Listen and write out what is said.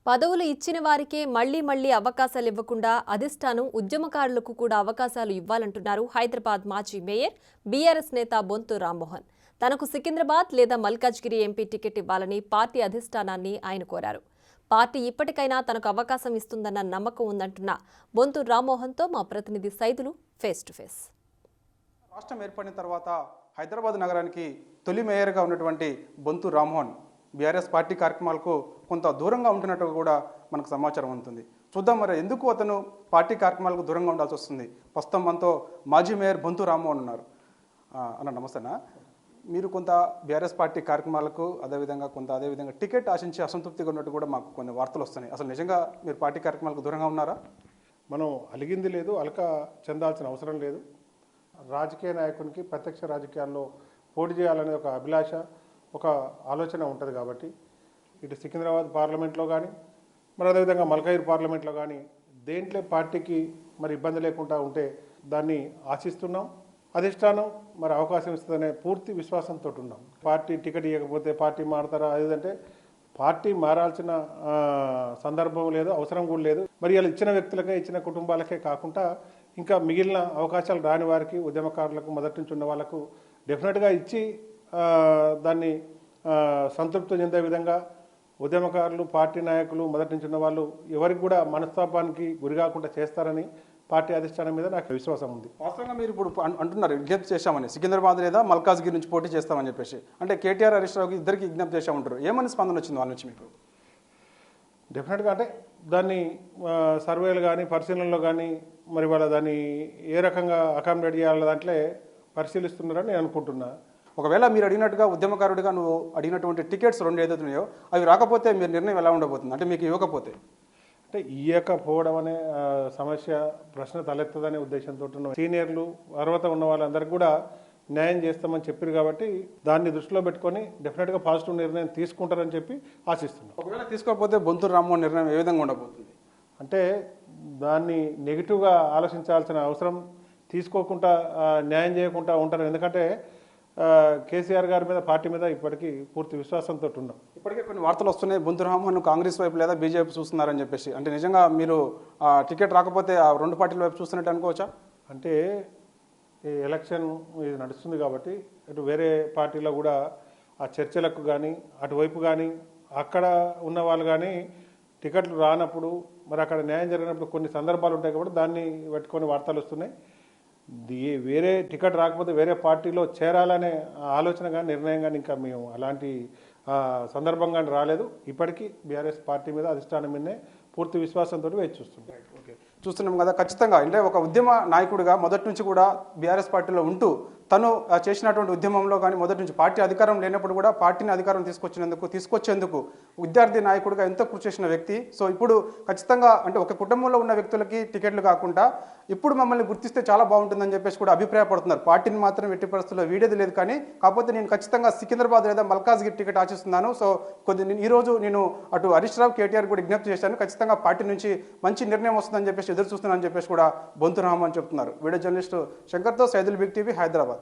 పదవులు ఇచ్చిన వారికే మళ్లీ అవకాశాలు ఇవ్వకుండా అధిష్టానం ఉద్యమకారులకు కూడా అవకాశాలు ఇవ్వాలంటున్నారు హైదరాబాద్ మాజీ మేయర్ బీఆర్ఎస్ నేత బొంతు రామ్మోహన్. తనకు సికింద్రాబాద్ లేదా మల్కాజ్గిరి ఎంపీ టికెట్ ఇవ్వాలని పార్టీ అధిష్టానాన్ని ఆయన కోరారు. పార్టీ ఇప్పటికైనా తనకు అవకాశం ఇస్తుందన్న నమ్మకం ఉందంటున్న బొంతు రామ్మోహన్తో మా ప్రతినిధి సైదులు ఫేస్ టు ఫేస్. రాష్ట్రం ఏర్పడిన తర్వాత హైదరాబాద్ నగరానికి తొలి మేయర్గా ఉన్నటువంటి బొంతు రామ్మోహన్ బీఆర్ఎస్ పార్టీ కార్యక్రమాలకు కొంత దూరంగా ఉంటున్నట్టు కూడా మనకు సమాచారం ఉంటుంది. చూద్దాం మరి ఎందుకు అతను పార్టీ కార్యక్రమాలకు దూరంగా ఉండాల్సి వస్తుంది. ప్రస్తుతం మనతో మాజీ మేయర్ బొంతు రామ్మోహన్ ఉన్నారు. అన్న నమస్తేనా. మీరు కొంత బీఆర్ఎస్ పార్టీ కార్యక్రమాలకు అదేవిధంగా టికెట్ ఆశించి అసంతృప్తిగా ఉన్నట్టు కూడా మాకు కొన్ని వార్తలు వస్తున్నాయి. అసలు నిజంగా మీరు పార్టీ కార్యక్రమాలకు దూరంగా ఉన్నారా? మనం అలిగింది లేదు, అలక చెందాల్సిన అవసరం లేదు. రాజకీయ నాయకునికి ప్రత్యక్ష రాజకీయాల్లో పోటీ చేయాలనే ఒక అభిలాష, ఒక ఆలోచన ఉంటుంది. కాబట్టి ఇటు సికింద్రాబాద్ పార్లమెంట్లో కానీ మరి అదేవిధంగా మల్కాజ్గిరి పార్లమెంట్లో కానీ దేంట్లో పార్టీకి మరి ఇబ్బంది లేకుండా ఉంటే దాన్ని ఆశిస్తున్నాం. అధిష్టానం మరి అవకాశం ఇస్తుందనే పూర్తి విశ్వాసంతో ఉన్నాం. పార్టీ టికెట్ ఇవ్వకపోతే పార్టీ మారుతారా అదేంటే పార్టీ మారాల్సిన సందర్భం లేదు, అవసరం కూడా లేదు. మరి ఇలా ఇచ్చిన వ్యక్తులకే, ఇచ్చిన కుటుంబాలకే కాకుండా ఇంకా మిగిలిన అవకాశాలు రాని వారికి, ఉద్యమకారులకు, మొదటి నుంచి ఉన్న వాళ్ళకు డెఫినెట్గా ఇచ్చి దాన్ని సంతృప్తి చెందే విధంగా ఉద్యమకారులు, పార్టీ నాయకులు, మొదటి నుంచి ఉన్న వాళ్ళు ఎవరికి కూడా మనస్తాపానికి గురి కాకుండా చేస్తారని పార్టీ అధిష్టానం మీద నాకు విశ్వాసం ఉంది. వాస్తవంగా మీరు ఇప్పుడు అంటున్నారు విజ్ఞప్తి చేశామని, సికింద్రాబాద్ లేదా మల్కాజ్గిరి నుంచి పోటీ చేస్తామని చెప్పేసి. అంటే కేటీఆర్, హరీష్ రావుకి ఇద్దరికి విజ్ఞప్తి చేశామంటారు. ఏమని స్పందన వచ్చింది వాళ్ళ నుంచి మీకు? డెఫినెట్గా అంటే దాన్ని సర్వేలు కానీ పరిశీలనలో కానీ మరి వాళ్ళ దాన్ని ఏ రకంగా అకామిడేట్ చేయాలన్న దాంట్లో పరిశీలిస్తున్నారని నేను అనుకుంటున్నా. ఒకవేళ మీరు అడిగినట్టుగా ఉద్యమకారుడిగా నువ్వు అడిగినటువంటి టికెట్స్ 2 ఏదైతున్నాయో అవి రాకపోతే మీరు నిర్ణయం ఎలా ఉండబోతుంది? అంటే మీకు ఇవ్వకపోతే అంటే ఇవ్వకపోవడం అనే సమస్య, ప్రశ్న తలెత్తదనే ఉద్దేశంతో సీనియర్లు, అర్హత ఉన్న వాళ్ళందరికీ కూడా న్యాయం చేస్తామని చెప్పారు. కాబట్టి దాన్ని దృష్టిలో పెట్టుకొని డెఫినెట్గా పాజిటివ్ నిర్ణయం తీసుకుంటారని చెప్పి ఆశిస్తున్నాం. ఒకవేళ తీసుకోకపోతే బొంతు రామ్మోహన్ నిర్ణయం ఏ విధంగా ఉండబోతుంది? అంటే దాన్ని నెగిటివ్గా ఆలోచించాల్సిన అవసరం, తీసుకోకుండా న్యాయం చేయకుండా ఉంటారు. ఎందుకంటే కేసీఆర్ గారి మీద, పార్టీ మీద ఇప్పటికీ పూర్తి విశ్వాసంతో ఉన్నాం. ఇప్పటికే కొన్ని వార్తలు వస్తున్నాయి, బొంతు రామ్మోహన్ కాంగ్రెస్ వైపు లేదా బీజేపీ చూస్తున్నారని చెప్పేసి. అంటే నిజంగా మీరు టికెట్ రాకపోతే ఆ 2 పార్టీల వైపు చూస్తున్నట్టు అనుకోవచ్చా? అంటే ఈ ఎలక్షన్ ఇది నడుస్తుంది కాబట్టి ఇటు వేరే పార్టీలో కూడా ఆ చర్చలకు కానీ అటువైపు కానీ అక్కడ ఉన్న వాళ్ళు కానీ టికెట్లు రానప్పుడు మరి అక్కడ న్యాయం జరిగినప్పుడు కొన్ని సందర్భాలు ఉంటాయి కాబట్టి దాన్ని పెట్టుకొని వార్తలు వస్తున్నాయి. వేరే టికెట్ రాకపోతే వేరే పార్టీలో చేరాలనే ఆలోచన కానీ నిర్ణయం కానీ ఇంకా మేము అలాంటి సందర్భంగా రాలేదు. ఇప్పటికీ బీఆర్ఎస్ పార్టీ మీద, అధిష్టానం మీదనే పూర్తి విశ్వాసంతో వేచి చూస్తున్నాం. ఓకే, చూస్తున్నాం కదా. ఖచ్చితంగా అంటే ఒక ఉద్యమ నాయకుడిగా మొదటి నుంచి కూడా బీఆర్ఎస్ పార్టీలో ఉంటూ తను చేసినటువంటి ఉద్యమంలో కానీ మొదటి నుంచి పార్టీ అధికారం లేనప్పుడు కూడా పార్టీని అధికారం తీసుకొచ్చేందుకు విద్యార్థి నాయకుడిగా ఎంతో కృషి చేసిన వ్యక్తి. సో ఇప్పుడు ఖచ్చితంగా అంటే ఒక కుటుంబంలో ఉన్న వ్యక్తులకి టికెట్లు కాకుండా ఇప్పుడు మమ్మల్ని గుర్తిస్తే చాలా బాగుంటుందని చెప్పేసి కూడా అభిప్రాయపడుతున్నారు. పార్టీని మాత్రం ఎట్టి పరిస్థితుల్లో వీడేది లేదు, కానీ కాకపోతే నేను ఖచ్చితంగా సికింద్రాబాద్ లేదా మల్కాజ్గిరి టికెట్ ఆశిస్తున్నాను. సో ఈరోజు నేను అటు హరీష్ రావు, కేటీఆర్ కూడా విజ్ఞప్తి చేశాను. ఖచ్చితంగా పార్టీ నుంచి మంచి నిర్ణయం వస్తుందని చెప్పేసి ఎదురు చూస్తున్నానని చెప్పేసి కూడా బొంతు రామ్మోహన్ చెప్తున్నారు. వీడియో జర్నలిస్టు శంకర్తో సైదుల్ బిగ్ టీవీ, హైదరాబాద్.